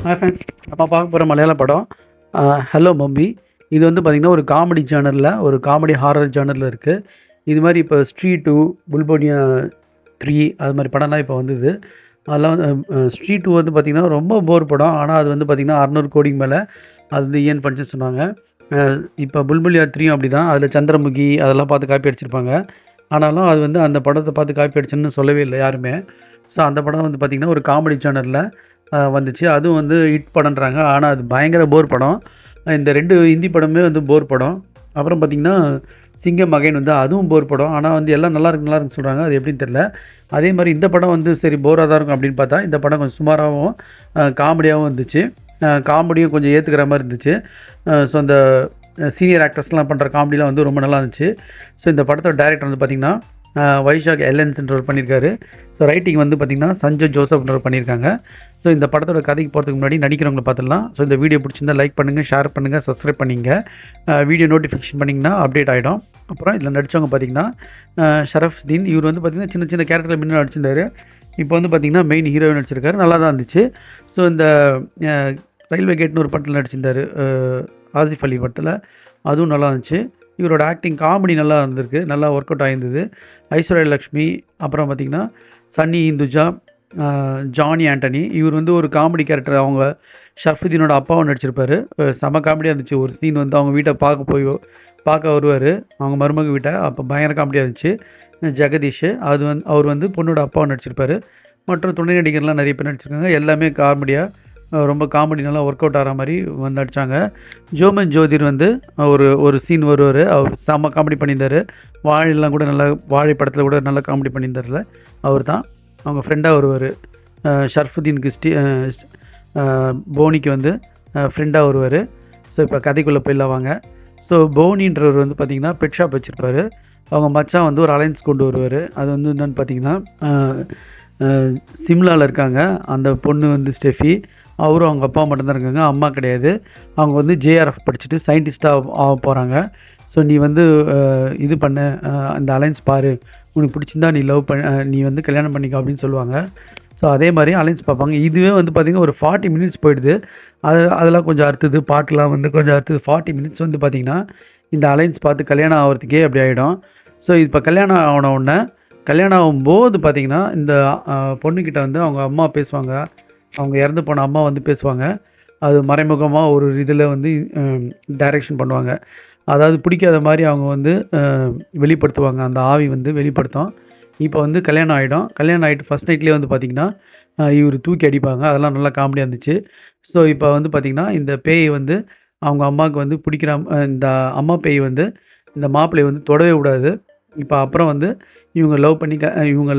Hi friends, நம்ம பார்க்க போகிற மலையாள படம் ஹலோ மம்மி. இது வந்து பார்த்திங்கன்னா ஒரு காமெடி ஜானரில், ஒரு காமெடி ஹாரர் ஜானரில் இருக்குது. இது மாதிரி இப்போ ஸ்ட்ரீ 2, புல்போனியா 3 அது மாதிரி படம்லாம் இப்போ வந்தது. அதெல்லாம் வந்து ஸ்ட்ரீ 2 வந்து பார்த்திங்கன்னா ரொம்ப போர் படம். ஆனால் அது வந்து பார்த்திங்கன்னா 600 கோடிக்கு மேலே அது வந்து ஏன் பண்ணிச்சுன்னு சொன்னாங்க. இப்போ புல்புலியா 3யும் அப்படி தான். அதில் சந்திரமுகி அதெல்லாம் பார்த்து காப்பி அடிச்சிருப்பாங்க. ஆனாலும் அது வந்து அந்த படத்தை பார்த்து காப்பி அடிச்சுன்னு சொல்லவே இல்லை யாருமே. ஸோ அந்த படம் வந்து பார்த்திங்கன்னா ஒரு காமெடி ஜானரில் வந்துச்சு. அதுவும் வந்து ஹிட் படம்ன்றாங்க. ஆனால் அது பயங்கர போர் படம். இந்த 2 ஹிந்தி படமே வந்து போர் படம். அப்புறம் பார்த்திங்கன்னா சிங்கம் அகைன் வந்து அதுவும் போர் படம். ஆனால் வந்து எல்லாம் நல்லாயிருக்குன்னு சொல்கிறாங்க. அது எப்படின்னு தெரில. அதே மாதிரி இந்த படம் வந்து சரி போராக தான் இருக்கும் அப்படின்னு பார்த்தா, இந்த படம் கொஞ்சம் சுமாராகவும் காமெடியாகவும் இருந்துச்சு. காமெடியும் கொஞ்சம் ஏற்றுக்கிற மாதிரி இருந்துச்சு. ஸோ அந்த சீனியர் ஆக்டர்ஸ்லாம் பண்ணுற காமெடிலாம் வந்து ரொம்ப நல்லா இருந்துச்சு. ஸோ இந்த படத்தோட டைரக்டர் வந்து பார்த்திங்கன்னா வைஷாக் எல்என்ஸ்ன்றவர் பண்ணியிருக்காரு. ஸோ ரைட்டிங் வந்து பார்த்திங்கன்னா சஞ்சய் ஜோசப்ன்றவர் பண்ணியிருக்காங்க. ஸோ இந்த படத்தோட கதைக்கு போகிறதுக்கு முன்னாடி நடிக்கிறவங்களை பார்த்துடலாம். ஸோ இந்த வீடியோ பிடிச்சிருந்தா லைக் பண்ணுங்கள், ஷேர் பண்ணுங்கள், சப்ஸ்கிரைப் பண்ணிங்க. வீடியோ நோட்டிஃபிகேஷன் பண்ணிங்கன்னா அப்டேட் ஆகிடும். அப்புறம் இதில் நடித்தவங்க பார்த்திங்கன்னா ஷரஃப்தீன். இவர் வந்து பார்த்திங்கன்னா சின்ன சின்ன கேரக்டரில் முன்னாடி நடிச்சிருந்தார். இப்போ வந்து பார்த்திங்கன்னா மெயின் ஹீரோயின் நடிச்சிருக்காரு. நல்லா தான் இருந்துச்சு. ஸோ இந்த ரயில்வே கேட்னு ஒரு படத்தில் நடிச்சிருந்தார், ஆசிஃப் அலி படத்தில். அதுவும் நல்லா இருந்துச்சு. இவரோட ஆக்டிங் காமெடி நல்லா இருந்திருக்கு, நல்லா ஒர்க் அவுட் ஆகிருந்தது. ஐஸ்வர்யா லக்ஷ்மி, அப்புறம் பார்த்திங்கன்னா சன்னி இந்துஜா, ஜானி ஆண்டனி. இவர் வந்து ஒரு காமெடி கேரக்டர், அவங்க ஷரஃபுதீனோட அப்பாவும் நடிச்சிருப்பார். செம காமெடியாக இருந்துச்சு. ஒரு சீன் வந்து அவங்க வீட்டை பார்க்க வருவார், அவங்க மருமக வீட்டை. அப்போ பயங்கர காமெடியாக இருந்துச்சு. ஜெகதீஷ், அவர் வந்து பொண்ணோட அப்பாவும் நடிச்சிருப்பார். மற்ற துணை நடிகர்லாம் நிறைய பேர் நடிச்சிருக்காங்க. எல்லாமே காமெடியாக ரொம்ப காமெடி நல்லா ஒர்க் அவுட் ஆகிற மாதிரி வந்து நடித்தாங்க. ஜோமன் ஜோதிர் வந்து ஒரு சீன் வருவார். அவர் செம்ம காமெடி பண்ணியிருந்தார். வாழைலாம் கூட நல்லா, வாழை படத்தில் கூட நல்லா காமெடி பண்ணியிருந்தார்ல, அவர் தான். அவங்க ஃப்ரெண்டாக வருவார். ஷரஃபுதீனுக்கு போனிக்கு வந்து ஃப்ரெண்டாக வருவார். ஸோ இப்போ கதைக்குள்ளே போயிடலாம் வாங்க. ஸோ போனின்றவர் வந்து பார்த்திங்கன்னா பெட் ஷாப் வச்சுருப்பார். அவங்க மச்சான் வந்து ஒரு அலைன்ஸ் கொண்டு வருவார். அது வந்து என்னென்னு பார்த்திங்கன்னா சிம்லாவில் இருக்காங்க அந்த பொண்ணு வந்து ஸ்டெஃபி. அவரும் அவங்க அப்பா மட்டும்தான் இருக்காங்க, அம்மா கிடையாது. அவங்க வந்து ஜேஆர்எஃப் படிச்சுட்டு சயின்டிஸ்ட்டாக ஆக போகிறாங்க. ஸோ நீ வந்து இது பண்ண, அந்த அலைன்ஸ் பாரு, உனக்கு பிடிச்சிருந்தா நீ வந்து கல்யாணம் பண்ணிக்க அப்படின்னு சொல்லுவாங்க. ஸோ அதே மாதிரி அலைன்ஸ் பார்ப்பாங்க. இதுவே வந்து பார்த்திங்கன்னா ஒரு 40 மினிட்ஸ் போயிடுது. அதெல்லாம் கொஞ்சம் அறுத்துது, பாட்டெலாம் வந்து கொஞ்சம் அறுத்துது. 40 மினிட்ஸ் வந்து பார்த்திங்கன்னா இந்த அலைன்ஸ் பார்த்து கல்யாணம் ஆகிறதுக்கே அப்படி ஆகிடும். ஸோ இப்போ கல்யாணம் ஆன உடனே, கல்யாணம் ஆகும்போது பார்த்திங்கன்னா இந்த பொண்ணுக்கிட்ட வந்து அவங்க அம்மா பேசுவாங்க. அவங்க இறந்து போன அம்மா வந்து பேசுவாங்க. அது மறைமுகமாக ஒரு இதில் வந்து டைரெக்ஷன் பண்ணுவாங்க. அதாவது பிடிக்காத மாதிரி அவங்க வந்து வெளிப்படுத்துவாங்க. அந்த ஆவி வந்து வெளிப்படுத்தும். இப்போ வந்து கல்யாணம் ஆகிடும். கல்யாணம் ஆகிட்டு ஃபஸ்ட் நைட்லேயே வந்து பார்த்திங்கன்னா இவர் தூக்கி அடிப்பாங்க. அதெல்லாம் நல்லா காமெடியாக இருந்துச்சு. ஸோ இப்போ வந்து பார்த்திங்கன்னா இந்த பேய் வந்து அவங்க அம்மாவுக்கு வந்து இந்த அம்மா பேய் வந்து இந்த மாப்பிள்ளையை வந்து தொடவே விடாது. இப்போ அப்புறம் வந்து இவங்க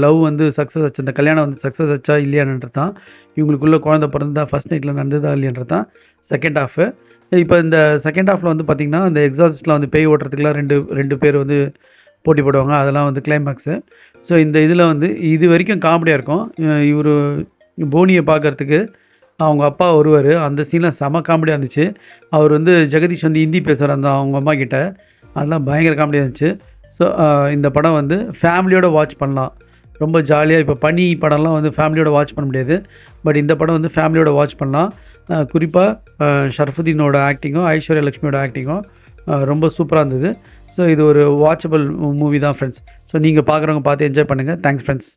லவ் வந்து சக்ஸஸ் ஆச்சு, இந்த கல்யாணம் வந்து சக்ஸஸ் ஆச்சா இல்லையான்றது தான், இவங்களுக்குள்ளே குழந்தை பிறந்தா ஃபஸ்ட் நைட்டில் நடந்ததா இல்லையான்றது தான் செகண்ட் ஹாஃபு. இப்போ இந்த செகண்ட் ஹாஃபில் வந்து பார்த்திங்கன்னா இந்த எக்ஸாஸ்ட்டில் வந்து பேய் ஓட்டுறதுக்குலாம் ரெண்டு பேர் வந்து போட்டி போடுவாங்க. அதெல்லாம் வந்து கிளைமேக்ஸு. ஸோ இந்த இதில் வந்து இது வரைக்கும் காமெடியாக இருக்கும். இவர் போனியை பார்க்குறதுக்கு அவங்க அப்பா வருவார். அந்த சீனில் செம காமெடியாக இருந்துச்சு. அவர் வந்து ஜெகதீஷ் வந்து ஹிந்தி பேசுகிறார் அந்த அவங்க அம்மா கிட்ட. அதெல்லாம் பயங்கர காமெடியாக இருந்துச்சு. ஸோ இந்த படம் வந்து ஃபேமிலியோடு வாட்ச் பண்ணலாம். ரொம்ப ஜாலியாக. இப்போ பனி படம்லாம் வந்து ஃபேமிலியோடு வாட்ச் பண்ண முடியாது. பட் இந்த படம் வந்து ஃபேமிலியோடு வாட்ச் பண்ணலாம். குறிப்பாக ஷரஃபுதீனோட ஆக்டிங்கும் ஐஸ்வர்யா லக்ஷ்மியோட ஆக்டிங்கும் ரொம்ப சூப்பராக இருந்தது. ஸோ இது ஒரு வாட்சபிள் மூவி தான் ஃப்ரெண்ட்ஸ். ஸோ நீங்கள் பார்க்குறவங்க பார்த்து என்ஜாய் பண்ணுங்கள். Thanks friends.